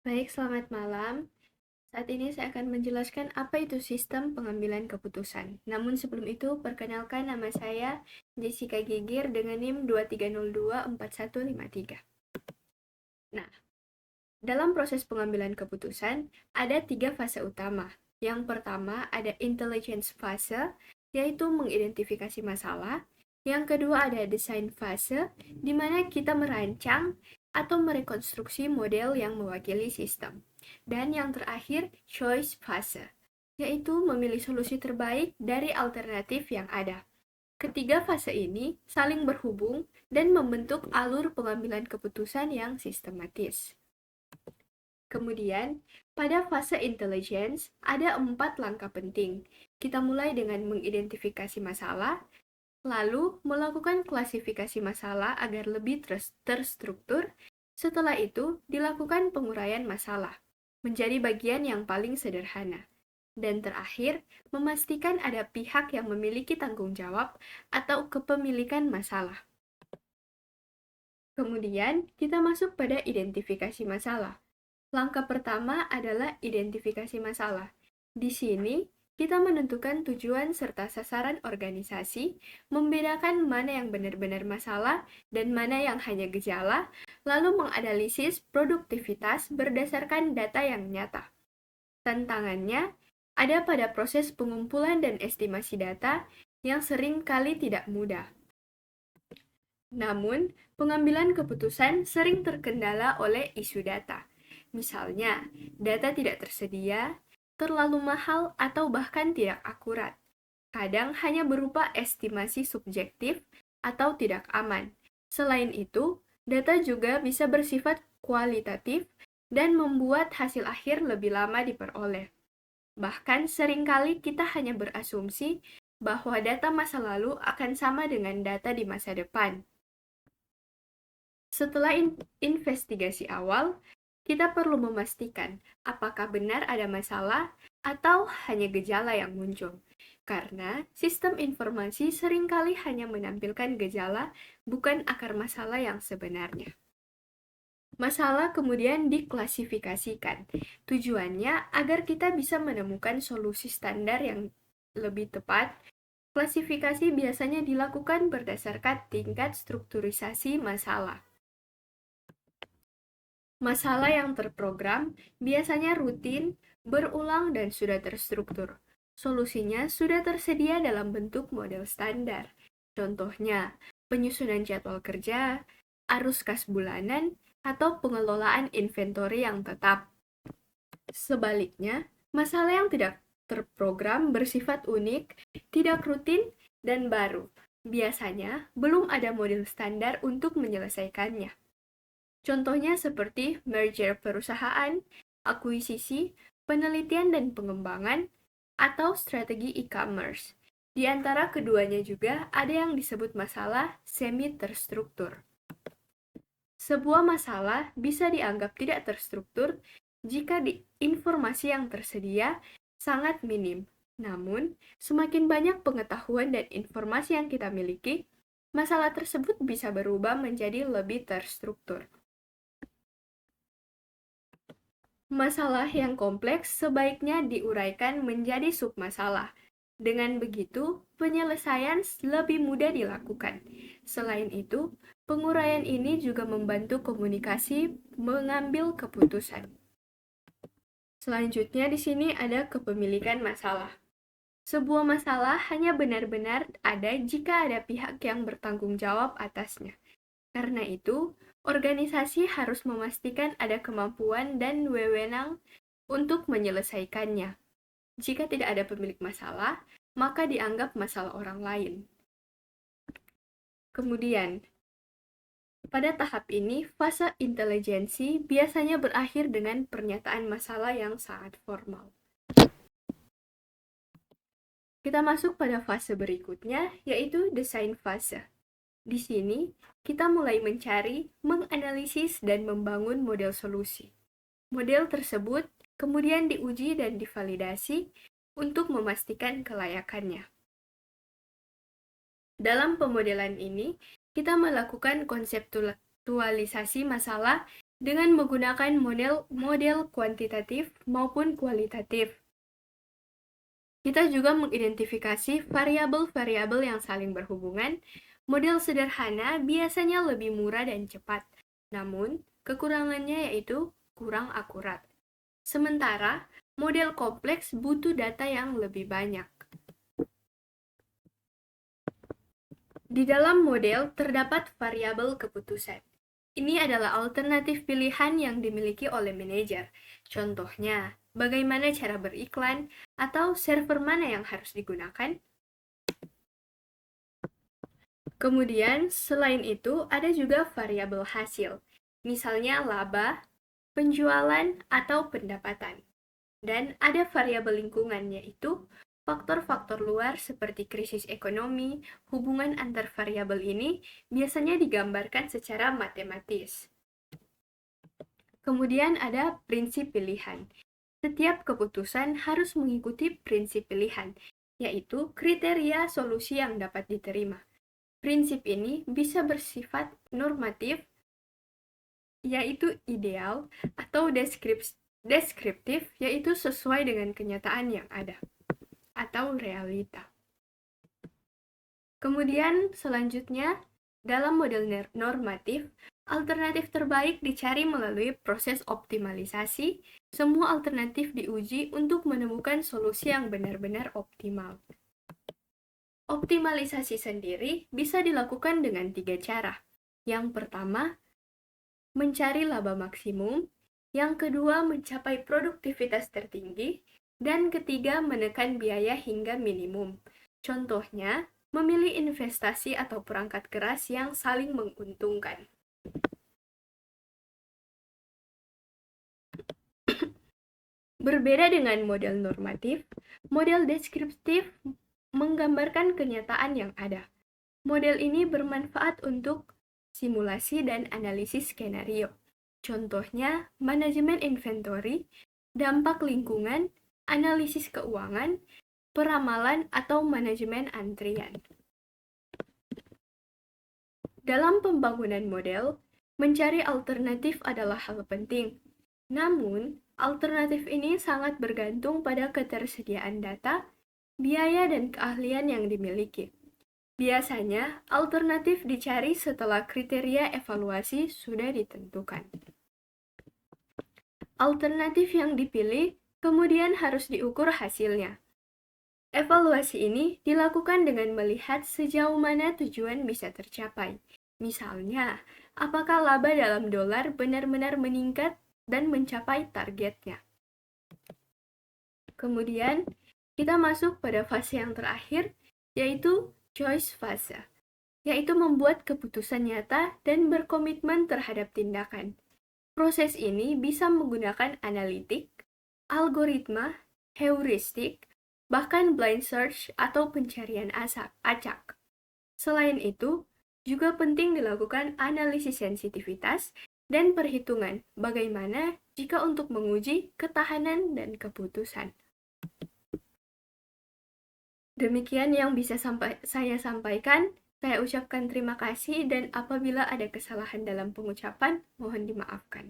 Baik, selamat malam. Saat ini saya akan menjelaskan apa itu sistem pengambilan keputusan. Namun sebelum itu, perkenalkan nama saya Jessica Gigir dengan NIM 23024153. Nah, dalam proses pengambilan keputusan, ada 3 fase utama. Yang pertama ada intelligence fase, yaitu mengidentifikasi masalah. Yang kedua ada design fase, di mana kita merancang atau merekonstruksi model yang mewakili sistem. Dan yang terakhir, choice fase, yaitu memilih solusi terbaik dari alternatif yang ada. Ketiga fase ini saling berhubung dan membentuk alur pengambilan keputusan yang sistematis. Kemudian, pada fase intelligence, ada 4 langkah penting. Kita mulai dengan mengidentifikasi masalah, lalu melakukan klasifikasi masalah agar lebih terstruktur. Setelah itu, dilakukan penguraian masalah menjadi bagian yang paling sederhana. Dan terakhir, memastikan ada pihak yang memiliki tanggung jawab atau kepemilikan masalah. Kemudian, kita masuk pada identifikasi masalah. Langkah pertama adalah identifikasi masalah. Di sini, kita menentukan tujuan serta sasaran organisasi, membedakan mana yang benar-benar masalah dan mana yang hanya gejala, lalu menganalisis produktivitas berdasarkan data yang nyata. Tantangannya ada pada proses pengumpulan dan estimasi data yang sering kali tidak mudah. Namun, pengambilan keputusan sering terkendala oleh isu data. Misalnya, data tidak tersedia, terlalu mahal, atau bahkan tidak akurat. Kadang hanya berupa estimasi subjektif atau tidak aman. Selain itu, data juga bisa bersifat kualitatif dan membuat hasil akhir lebih lama diperoleh. Bahkan seringkali kita hanya berasumsi bahwa data masa lalu akan sama dengan data di masa depan. Setelah investigasi awal, kita perlu memastikan apakah benar ada masalah atau hanya gejala yang muncul. Karena sistem informasi seringkali hanya menampilkan gejala, bukan akar masalah yang sebenarnya. Masalah kemudian diklasifikasikan. Tujuannya agar kita bisa menemukan solusi standar yang lebih tepat. Klasifikasi biasanya dilakukan berdasarkan tingkat strukturisasi masalah. Masalah yang terprogram biasanya rutin, berulang, dan sudah terstruktur. Solusinya sudah tersedia dalam bentuk model standar. Contohnya, penyusunan jadwal kerja, arus kas bulanan, atau pengelolaan inventory yang tetap. Sebaliknya, masalah yang tidak terprogram bersifat unik, tidak rutin, dan baru. Biasanya, belum ada model standar untuk menyelesaikannya. Contohnya seperti merger perusahaan, akuisisi, penelitian dan pengembangan, atau strategi e-commerce. Di antara keduanya juga ada yang disebut masalah semi-terstruktur. Sebuah masalah bisa dianggap tidak terstruktur jika informasi yang tersedia sangat minim. Namun, semakin banyak pengetahuan dan informasi yang kita miliki, masalah tersebut bisa berubah menjadi lebih terstruktur. Masalah yang kompleks sebaiknya diuraikan menjadi submasalah. Dengan begitu, penyelesaian lebih mudah dilakukan. Selain itu, penguraian ini juga membantu komunikasi mengambil keputusan. Selanjutnya di sini ada kepemilikan masalah. Sebuah masalah hanya benar-benar ada jika ada pihak yang bertanggung jawab atasnya. Karena itu, organisasi harus memastikan ada kemampuan dan wewenang untuk menyelesaikannya. Jika tidak ada pemilik masalah, maka dianggap masalah orang lain. Kemudian, pada tahap ini, fase intelijensi biasanya berakhir dengan pernyataan masalah yang sangat formal. Kita masuk pada fase berikutnya, yaitu desain fase. Di sini, kita mulai mencari, menganalisis, dan membangun model solusi. Model tersebut kemudian diuji dan divalidasi untuk memastikan kelayakannya. Dalam pemodelan ini, kita melakukan konseptualisasi masalah dengan menggunakan model kuantitatif maupun kualitatif. Kita juga mengidentifikasi variabel-variabel yang saling berhubungan. Model sederhana biasanya lebih murah dan cepat, namun kekurangannya yaitu kurang akurat. Sementara, model kompleks butuh data yang lebih banyak. Di dalam model terdapat variabel keputusan. Ini adalah alternatif pilihan yang dimiliki oleh manajer. Contohnya, bagaimana cara beriklan atau server mana yang harus digunakan. Kemudian, selain itu, ada juga variabel hasil, misalnya laba, penjualan, atau pendapatan. Dan ada variabel lingkungan, yaitu faktor-faktor luar seperti krisis ekonomi. Hubungan antar variabel ini biasanya digambarkan secara matematis. Kemudian ada prinsip pilihan. Setiap keputusan harus mengikuti prinsip pilihan, yaitu kriteria solusi yang dapat diterima. Prinsip ini bisa bersifat normatif, yaitu ideal, atau deskriptif, yaitu sesuai dengan kenyataan yang ada, atau realita. Kemudian selanjutnya, dalam model normatif, alternatif terbaik dicari melalui proses optimalisasi. Semua alternatif diuji untuk menemukan solusi yang benar-benar optimal. Optimalisasi sendiri bisa dilakukan dengan 3 cara. Yang pertama, mencari laba maksimum. Yang kedua, mencapai produktivitas tertinggi. Dan ketiga, menekan biaya hingga minimum. Contohnya, memilih investasi atau perangkat keras yang saling menguntungkan. Berbeda dengan model normatif, model deskriptif menggambarkan kenyataan yang ada. Model ini bermanfaat untuk simulasi dan analisis skenario. Contohnya, manajemen inventory, dampak lingkungan, analisis keuangan, peramalan, atau manajemen antrian. Dalam pembangunan model, mencari alternatif adalah hal penting. Namun, alternatif ini sangat bergantung pada ketersediaan data, biaya, dan keahlian yang dimiliki. Biasanya, alternatif dicari setelah kriteria evaluasi sudah ditentukan. Alternatif yang dipilih kemudian harus diukur hasilnya. Evaluasi ini dilakukan dengan melihat sejauh mana tujuan bisa tercapai. Misalnya, apakah laba dalam dolar benar-benar meningkat dan mencapai targetnya. Kemudian, kita masuk pada fase yang terakhir, yaitu choice fase, yaitu membuat keputusan nyata dan berkomitmen terhadap tindakan. Proses ini bisa menggunakan analitik, algoritma, heuristik, bahkan blind search atau pencarian acak. Selain itu, juga penting dilakukan analisis sensitivitas dan perhitungan bagaimana jika untuk menguji ketahanan dan keputusan. Demikian yang bisa saya sampaikan. Saya ucapkan terima kasih dan apabila ada kesalahan dalam pengucapan, mohon dimaafkan.